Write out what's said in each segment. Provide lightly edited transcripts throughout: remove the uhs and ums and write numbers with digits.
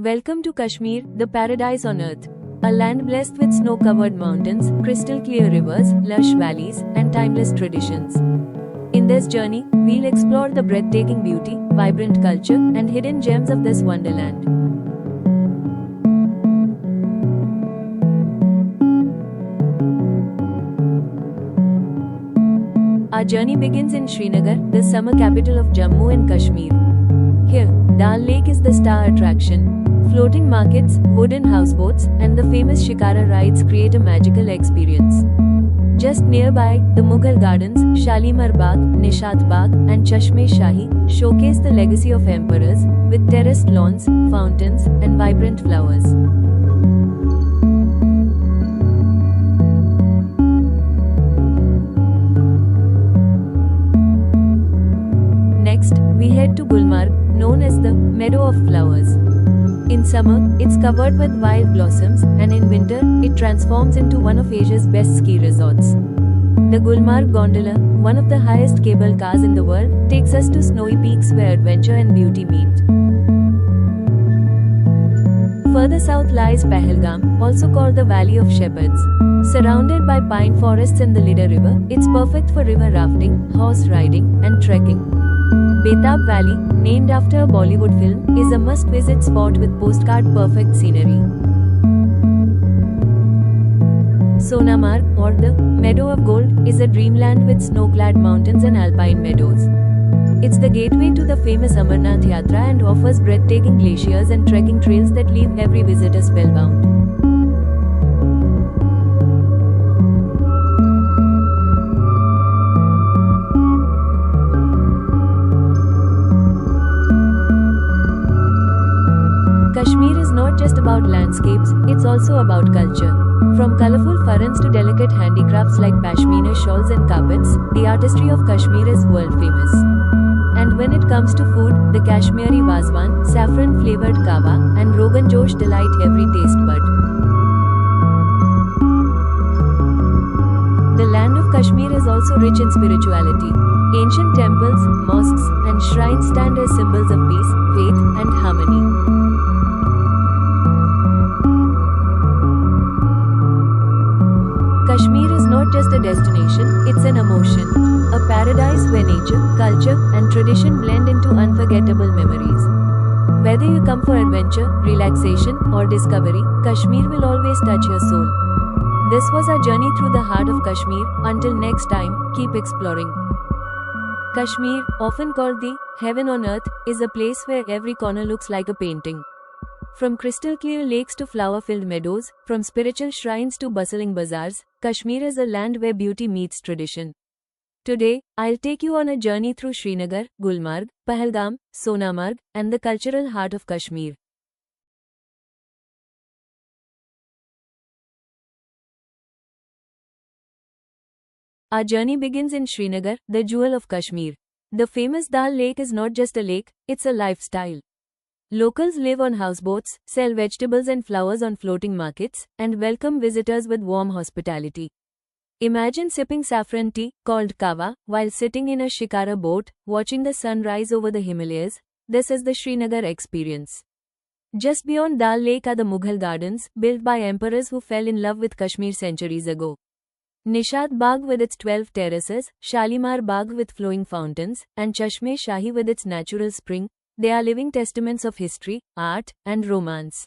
Welcome to Kashmir, the paradise on earth. A land blessed with snow-covered mountains, crystal-clear rivers, lush valleys, and timeless traditions. In this journey, we'll explore the breathtaking beauty, vibrant culture, and hidden gems of this wonderland. Our journey begins in Srinagar, the summer capital of Jammu and Kashmir. Here, Dal Lake is the star attraction. Floating markets, wooden houseboats, and the famous Shikara rides create a magical experience. Just nearby, the Mughal gardens, Shalimar Bagh, Nishat Bagh, and Chashme Shahi showcase the legacy of emperors, with terraced lawns, fountains, and vibrant flowers. Next, we head to Gulmarg, known as the Meadow of Flowers. In summer, it's covered with wild blossoms, and in winter, it transforms into one of Asia's best ski resorts. The Gulmarg Gondola, one of the highest cable cars in the world, takes us to snowy peaks where adventure and beauty meet. Further south lies Pahalgam, also called the Valley of Shepherds. Surrounded by pine forests and the Lidar River, it's perfect for river rafting, horse riding, and trekking. Betab Valley, named after a Bollywood film, is a must-visit spot with postcard-perfect scenery. Sonamarg, or the Meadow of Gold, is a dreamland with snow-clad mountains and alpine meadows. It's the gateway to the famous Amarnath Yatra and offers breathtaking glaciers and trekking trails that leave every visitor spellbound. Kashmir is not just about landscapes, it's also about culture. From colorful farans to delicate handicrafts like pashmina shawls and carpets, the artistry of Kashmir is world famous. And when it comes to food, the Kashmiri Wazwan, saffron-flavored kava, and Rogan Josh delight every taste bud. The land of Kashmir is also rich in spirituality. Ancient temples, mosques, and shrines stand as symbols of peace, faith, and harmony. Kashmir is not just a destination, it's an emotion. A paradise where nature, culture, and tradition blend into unforgettable memories. Whether you come for adventure, relaxation, or discovery, Kashmir will always touch your soul. This was our journey through the heart of Kashmir. Until next time, keep exploring. Kashmir, often called the heaven on earth, is a place where every corner looks like a painting. From crystal-clear lakes to flower-filled meadows, from spiritual shrines to bustling bazaars, Kashmir is a land where beauty meets tradition. Today, I'll take you on a journey through Srinagar, Gulmarg, Pahalgam, Sonamarg, and the cultural heart of Kashmir. Our journey begins in Srinagar, the jewel of Kashmir. The famous Dal Lake is not just a lake, it's a lifestyle. Locals live on houseboats, sell vegetables and flowers on floating markets, and welcome visitors with warm hospitality. Imagine sipping saffron tea, called kava, while sitting in a shikara boat, watching the sun rise over the Himalayas. This is the Srinagar experience. Just beyond Dal Lake are the Mughal gardens, built by emperors who fell in love with Kashmir centuries ago. Nishat Bagh with its 12 terraces, Shalimar Bagh with flowing fountains, and Chashme Shahi with its natural spring, they are living testaments of history, art, and romance.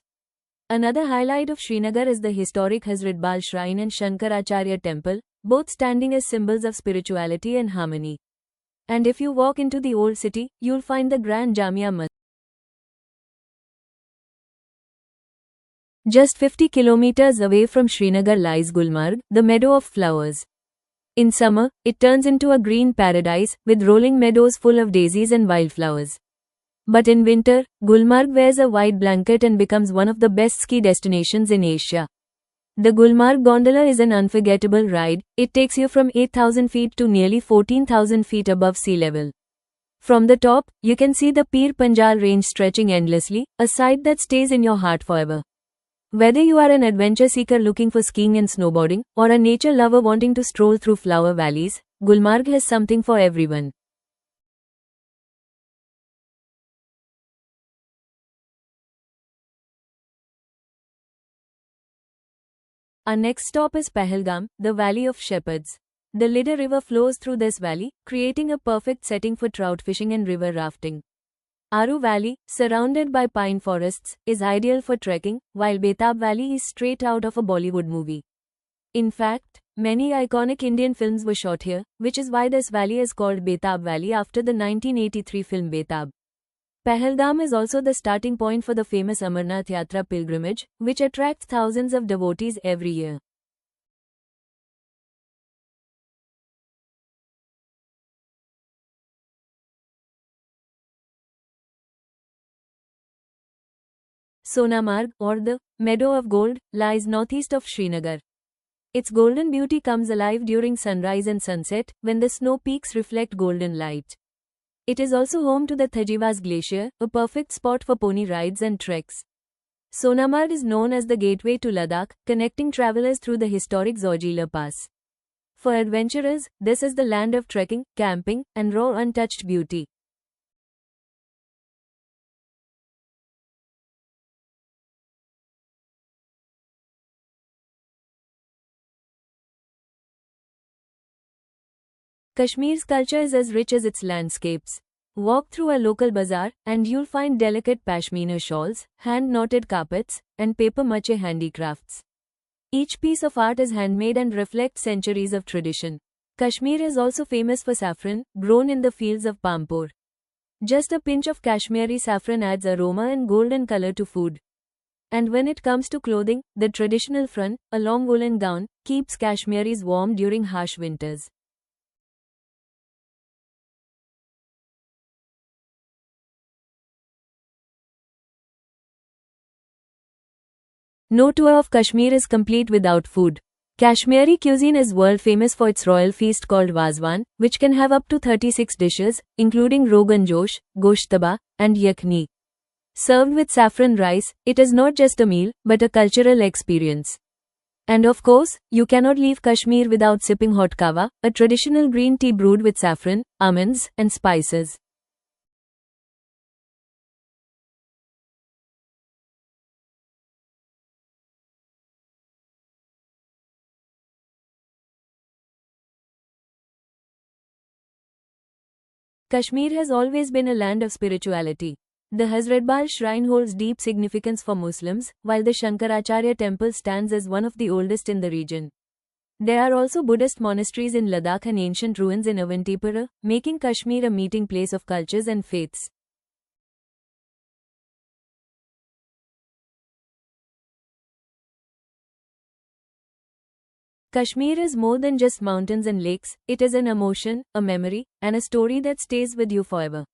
Another highlight of Srinagar is the historic Hazrat Bal Shrine and Shankaracharya Temple, both standing as symbols of spirituality and harmony. And if you walk into the old city, you'll find the Grand Jamia Masjid. Just 50 kilometers away from Srinagar lies Gulmarg, the Meadow of Flowers. In summer, it turns into a green paradise, with rolling meadows full of daisies and wildflowers. But in winter, Gulmarg wears a white blanket and becomes one of the best ski destinations in Asia. The Gulmarg Gondola is an unforgettable ride. It takes you from 8,000 feet to nearly 14,000 feet above sea level. From the top, you can see the Pir Panjal range stretching endlessly, a sight that stays in your heart forever. Whether you are an adventure seeker looking for skiing and snowboarding, or a nature lover wanting to stroll through flower valleys, Gulmarg has something for everyone. Our next stop is Pahalgam, the Valley of Shepherds. The Lidar River flows through this valley, creating a perfect setting for trout fishing and river rafting. Aru Valley, surrounded by pine forests, is ideal for trekking, while Betab Valley is straight out of a Bollywood movie. In fact, many iconic Indian films were shot here, which is why this valley is called Betab Valley after the 1983 film Betab. Pahalgam is also the starting point for the famous Amarnath Yatra pilgrimage, which attracts thousands of devotees every year. Sonamarg, or the Meadow of Gold, lies northeast of Srinagar. Its golden beauty comes alive during sunrise and sunset, when the snow peaks reflect golden light. It is also home to the Thajivas Glacier, a perfect spot for pony rides and treks. Sonamarg is known as the gateway to Ladakh, connecting travelers through the historic Zojila Pass. For adventurers, this is the land of trekking, camping, and raw untouched beauty. Kashmir's culture is as rich as its landscapes. Walk through a local bazaar, and you'll find delicate pashmina shawls, hand-knotted carpets, and paper-mache handicrafts. Each piece of art is handmade and reflects centuries of tradition. Kashmir is also famous for saffron, grown in the fields of Pampur. Just a pinch of Kashmiri saffron adds aroma and golden color to food. And when it comes to clothing, the traditional front, a long woolen gown, keeps Kashmiris warm during harsh winters. No tour of Kashmir is complete without food. Kashmiri cuisine is world famous for its royal feast called Wazwan, which can have up to 36 dishes, including Rogan Josh, Goshtaba, and Yakhni. Served with saffron rice, it is not just a meal, but a cultural experience. And of course, you cannot leave Kashmir without sipping hot kawa, a traditional green tea brewed with saffron, almonds, and spices. Kashmir has always been a land of spirituality. The Hazratbal shrine holds deep significance for Muslims, while the Shankaracharya temple stands as one of the oldest in the region. There are also Buddhist monasteries in Ladakh and ancient ruins in Avantipura, making Kashmir a meeting place of cultures and faiths. Kashmir is more than just mountains and lakes, it is an emotion, a memory, and a story that stays with you forever.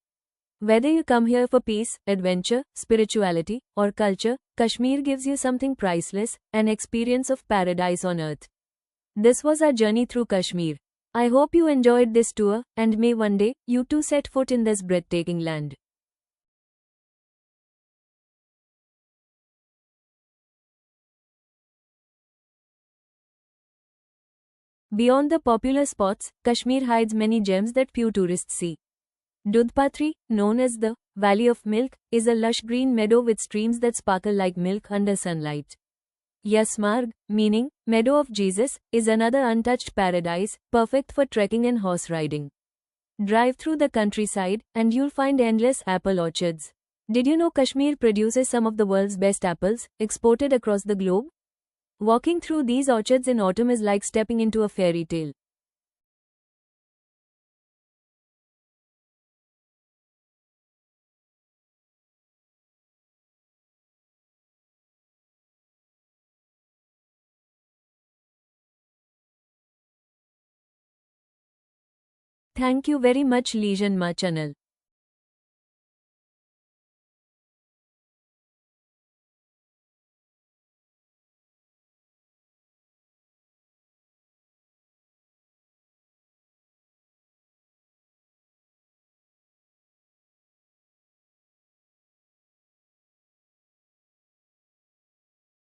Whether you come here for peace, adventure, spirituality, or culture, Kashmir gives you something priceless, an experience of paradise on earth. This was our journey through Kashmir. I hope you enjoyed this tour, and may one day, you too set foot in this breathtaking land. Beyond the popular spots, Kashmir hides many gems that few tourists see. Dudhpatri, known as the Valley of Milk, is a lush green meadow with streams that sparkle like milk under sunlight. Yasmarg, meaning Meadow of Jesus, is another untouched paradise, perfect for trekking and horse riding. Drive through the countryside, and you'll find endless apple orchards. Did you know Kashmir produces some of the world's best apples, exported across the globe? Walking through these orchards in autumn is like stepping into a fairy tale. Thank you very much, Lejan Ma Channel.